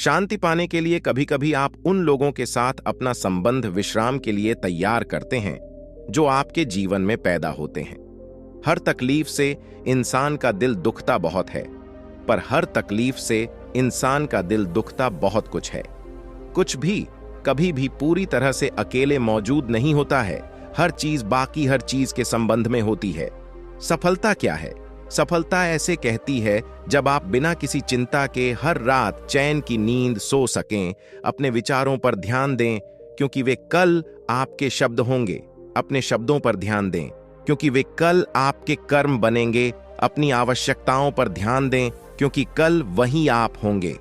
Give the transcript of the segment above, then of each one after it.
शांति पाने के लिए कभी कभी आप उन लोगों के साथ अपना संबंध विश्राम के लिए तैयार करते हैं जो आपके जीवन में पैदा होते हैं। हर तकलीफ से इंसान का दिल दुखता बहुत है, पर हर तकलीफ से इंसान का दिल दुखता बहुत कुछ है। कुछ भी कभी भी पूरी तरह से अकेले मौजूद नहीं होता है। हर चीज बाकी हर चीज के संबंध में होती है। सफलता क्या है? सफलता ऐसे कहती है जब आप बिना किसी चिंता के हर रात चैन की नींद सो सकें, अपने विचारों पर ध्यान दें क्योंकि वे कल आपके शब्द होंगे, अपने शब्दों पर ध्यान दें क्योंकि वे कल आपके कर्म बनेंगे, अपनी आवश्यकताओं पर ध्यान दें क्योंकि कल वही आप होंगे।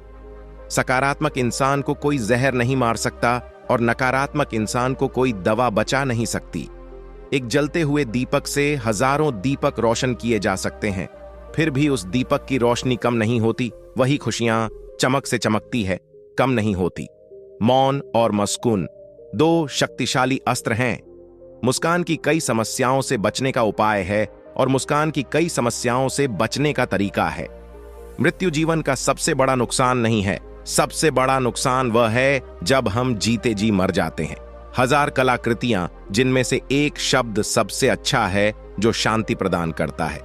सकारात्मक इंसान को कोई जहर नहीं मार सकता और नकारात्मक इंसान को कोई दवा बचा नहीं सकती। एक जलते हुए दीपक से हजारों दीपक रोशन किए जा सकते हैं, फिर भी उस दीपक की रोशनी कम नहीं होती। वही खुशियां चमक से चमकती है, कम नहीं होती। मौन और मुस्कुन दो शक्तिशाली अस्त्र हैं। मुस्कान की कई समस्याओं से बचने का उपाय है और मुस्कान की कई समस्याओं से बचने का तरीका है। मृत्यु जीवन का सबसे बड़ा नुकसान नहीं है। सबसे बड़ा नुकसान वह है जब हम जीते जी मर जाते हैं। हजार कलाकृतियां जिनमें से एक शब्द सबसे अच्छा है जो शांति प्रदान करता है।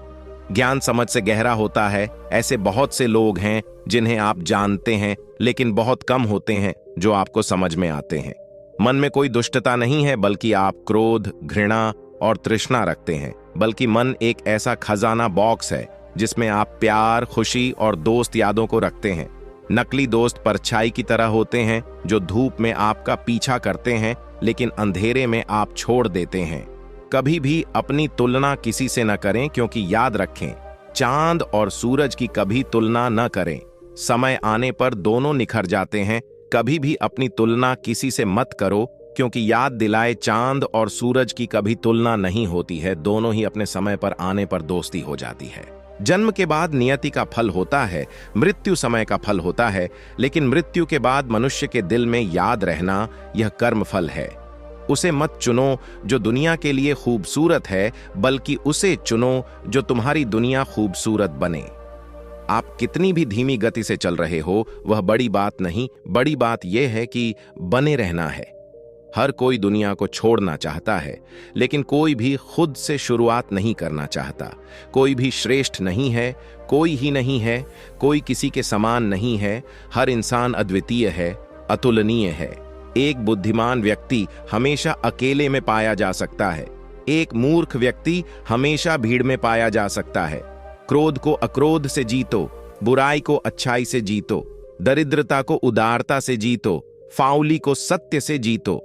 ज्ञान समझ से गहरा होता है। ऐसे बहुत से लोग हैं जिन्हें आप जानते हैं, लेकिन बहुत कम होते हैं जो आपको समझ में आते हैं। मन में कोई दुष्टता नहीं है, बल्कि आप क्रोध, घृणा और तृष्णा रखते हैं। बल्कि मन एक ऐसा खजाना बॉक्स है जिसमें आप प्यार, खुशी और दोस्त यादों को रखते हैं। नकली दोस्त परछाई की तरह होते हैं जो धूप में आपका पीछा करते हैं लेकिन अंधेरे में आप छोड़ देते हैं। कभी भी अपनी तुलना किसी से न करें, क्योंकि याद रखें, चांद और सूरज की कभी तुलना न करें। समय आने पर दोनों निखर जाते हैं। कभी भी अपनी तुलना किसी से मत करो, क्योंकि याद दिलाए चांद और सूरज की कभी तुलना नहीं होती है। दोनों ही अपने समय पर आने पर दोस्ती हो जाती है। जन्म के बाद नियति का फल होता है, मृत्यु समय का फल होता है, लेकिन मृत्यु के बाद मनुष्य के दिल में याद रहना यह कर्म फल है। उसे मत चुनो जो दुनिया के लिए खूबसूरत है, बल्कि उसे चुनो जो तुम्हारी दुनिया खूबसूरत बने। आप कितनी भी धीमी गति से चल रहे हो वह बड़ी बात नहीं। बड़ी बात यह है कि बने रहना है। हर कोई दुनिया को छोड़ना चाहता है, लेकिन कोई भी खुद से शुरुआत नहीं करना चाहता। कोई भी श्रेष्ठ नहीं है, कोई ही नहीं है, कोई किसी के समान नहीं है। हर इंसान अद्वितीय है, अतुलनीय है। एक बुद्धिमान व्यक्ति हमेशा अकेले में पाया जा सकता है। एक मूर्ख व्यक्ति हमेशा भीड़ में पाया जा सकता है। क्रोध को अक्रोध से जीतो, बुराई को अच्छाई से जीतो, दरिद्रता को उदारता से जीतो, फाउली को सत्य से जीतो।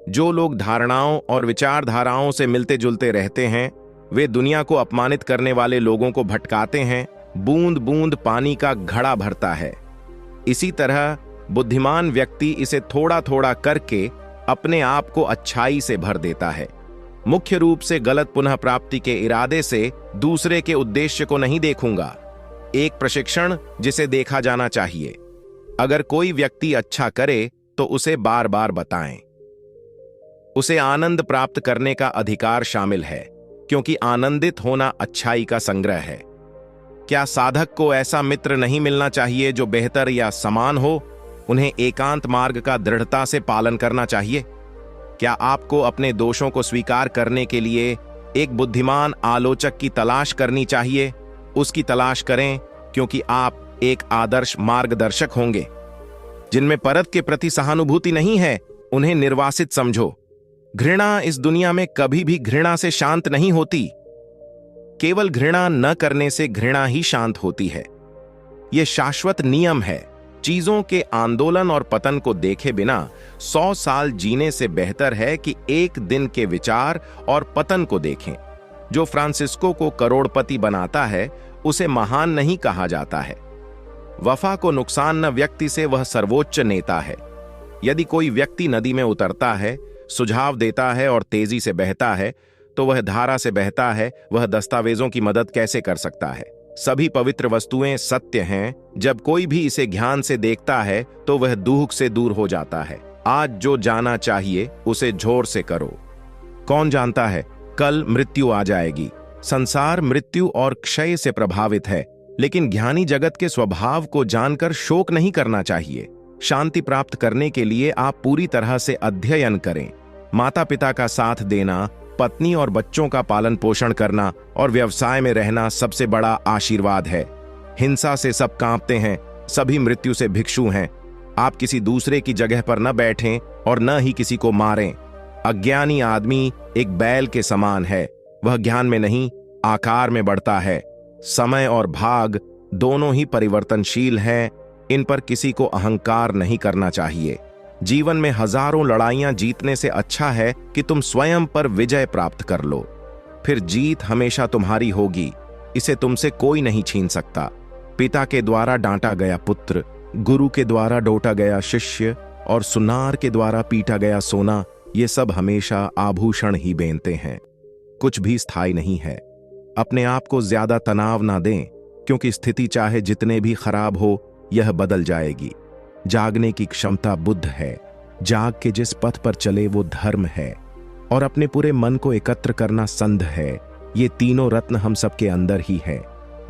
जो लोग धारणाओं और विचारधाराओं से मिलते जुलते रहते हैं, वे दुनिया को अपमानित करने वाले लोगों को भटकाते हैं। बूंद बूंद पानी का घड़ा भरता है। इसी तरह बुद्धिमान व्यक्ति इसे थोड़ा थोड़ा करके अपने आप को अच्छाई से भर देता है। मुख्य रूप से गलत पुनः प्राप्ति के इरादे से दूसरे के उद्देश्य को नहीं देखूंगा। एक प्रशिक्षण जिसे देखा जाना चाहिए। अगर कोई व्यक्ति अच्छा करे तो उसे बार बार बताएं। उसे आनंद प्राप्त करने का अधिकार शामिल है, क्योंकि आनंदित होना अच्छाई का संग्रह है। क्या साधक को ऐसा मित्र नहीं मिलना चाहिए जो बेहतर या समान हो? उन्हें एकांत मार्ग का दृढ़ता से पालन करना चाहिए। क्या आपको अपने दोषों को स्वीकार करने के लिए एक बुद्धिमान आलोचक की तलाश करनी चाहिए? उसकी तलाश करें, क्योंकि आप एक आदर्श मार्गदर्शक होंगे। जिनमें परत के प्रति सहानुभूति नहीं है, उन्हें निर्वासित समझो। घृणा इस दुनिया में कभी भी घृणा से शांत नहीं होती। केवल घृणा न करने से घृणा ही शांत होती है। यह शाश्वत नियम है। चीजों के आंदोलन और पतन को देखे बिना 100 साल जीने से बेहतर है कि एक दिन के विचार और पतन को देखें। जो फ्रांसिस्को को करोड़पति बनाता है, उसे महान नहीं कहा जाता है। वफा को नुकसान न व्यक्ति से, वह सर्वोच्च नेता है। यदि कोई व्यक्ति नदी में उतरता है, सुझाव देता है और तेजी से बहता है, तो वह धारा से बहता है। वह दस्तावेजों की मदद कैसे कर सकता है? सभी पवित्र वस्तुएं सत्य हैं। जब कोई भी इसे ध्यान से देखता है तो वह दुख से दूर हो जाता है। आज जो जाना चाहिए उसे जोर से करो। कौन जानता है कल मृत्यु आ जाएगी। संसार मृत्यु और क्षय से प्रभावित है, लेकिन ज्ञानी जगत के स्वभाव को जानकर शोक नहीं करना चाहिए। शांति प्राप्त करने के लिए आप पूरी तरह से अध्ययन करें। माता पिता का साथ देना, पत्नी और बच्चों का पालन पोषण करना और व्यवसाय में रहना सबसे बड़ा आशीर्वाद है। हिंसा से सब कांपते हैं, सभी मृत्यु से भिक्षु हैं। आप किसी दूसरे की जगह पर न बैठें और न ही किसी को मारें। अज्ञानी आदमी एक बैल के समान है, वह ज्ञान में नहीं आकार में बढ़ता है। समय और भाग दोनों ही परिवर्तनशील हैं, इन पर किसी को अहंकार नहीं करना चाहिए। जीवन में हजारों लड़ाइयां जीतने से अच्छा है कि तुम स्वयं पर विजय प्राप्त कर लो, फिर जीत हमेशा तुम्हारी होगी, इसे तुमसे कोई नहीं छीन सकता। पिता के द्वारा डांटा गया पुत्र, गुरु के द्वारा डोटा गया शिष्य और सुनार के द्वारा पीटा गया सोना, ये सब हमेशा आभूषण ही बेनते हैं, कुछ भी स्थायी नहीं है। अपने आप को ज्यादा तनाव ना दें, क्योंकि स्थिति चाहे जितने भी खराब हो, यह बदल जाएगी। जागने की क्षमता बुद्ध है, जाग के जिस पथ पर चले वो धर्म है, और अपने पूरे मन को एकत्र करना संध है। ये तीनों रत्न हम सबके अंदर ही है।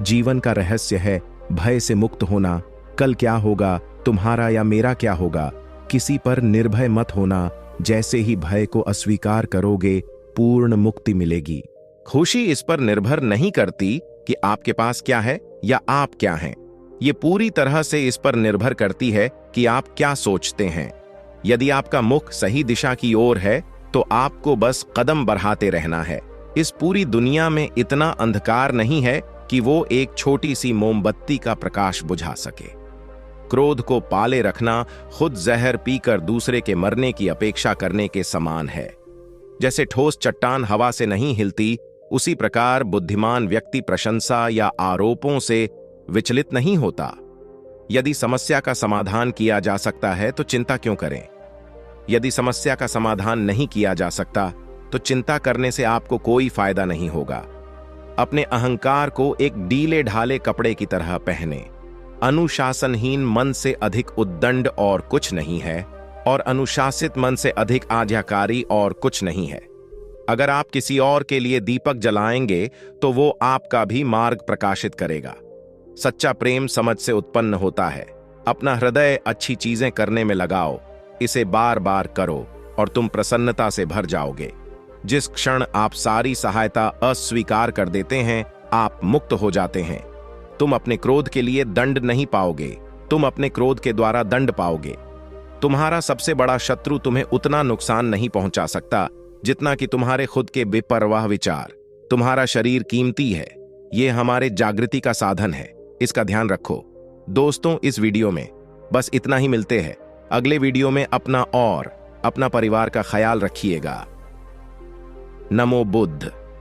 जीवन का रहस्य है भय से मुक्त होना। कल क्या होगा, तुम्हारा या मेरा क्या होगा, किसी पर निर्भय मत होना। जैसे ही भय को अस्वीकार करोगे, पूर्ण मुक्ति मिलेगी। खुशी इस पर निर्भर नहीं करती कि आपके पास क्या है या आप क्या हैं। ये पूरी तरह से इस पर निर्भर करती है कि आप क्या सोचते हैं। यदि आपका मुख सही दिशा की ओर है तो आपको बस कदम बढ़ाते रहना है। इस पूरी दुनिया में इतना अंधकार नहीं है कि वो एक छोटी सी मोमबत्ती का प्रकाश बुझा सके। क्रोध को पाले रखना खुद जहर पीकर दूसरे के मरने की अपेक्षा करने के समान है। जैसे ठोस चट्टान हवा से नहीं हिलती, उसी प्रकार बुद्धिमान व्यक्ति प्रशंसा या आरोपों से विचलित नहीं होता। यदि समस्या का समाधान किया जा सकता है तो चिंता क्यों करें? यदि समस्या का समाधान नहीं किया जा सकता तो चिंता करने से आपको कोई फायदा नहीं होगा। अपने अहंकार को एक ढीले ढाले कपड़े की तरह पहने। अनुशासनहीन मन से अधिक उद्दंड और कुछ नहीं है, और अनुशासित मन से अधिक आज्ञाकारी और कुछ नहीं है। अगर आप किसी और के लिए दीपक जलाएंगे तो वो आपका भी मार्ग प्रकाशित करेगा। सच्चा प्रेम समझ से उत्पन्न होता है। अपना हृदय अच्छी चीजें करने में लगाओ, इसे बार बार करो और तुम प्रसन्नता से भर जाओगे। जिस क्षण आप सारी सहायता अस्वीकार कर देते हैं, आप मुक्त हो जाते हैं। तुम अपने क्रोध के लिए दंड नहीं पाओगे, तुम अपने क्रोध के द्वारा दंड पाओगे। तुम्हारा सबसे बड़ा शत्रु तुम्हें उतना नुकसान नहीं पहुंचा सकता जितना कि तुम्हारे खुद के बेपरवाह विचार। तुम्हारा शरीर कीमती है, यह हमारे जागृति का साधन है, इसका ध्यान रखो। दोस्तों, इस वीडियो में बस इतना ही। मिलते हैं अगले वीडियो में। अपना और अपना परिवार का ख्याल रखिएगा। नमो बुद्ध।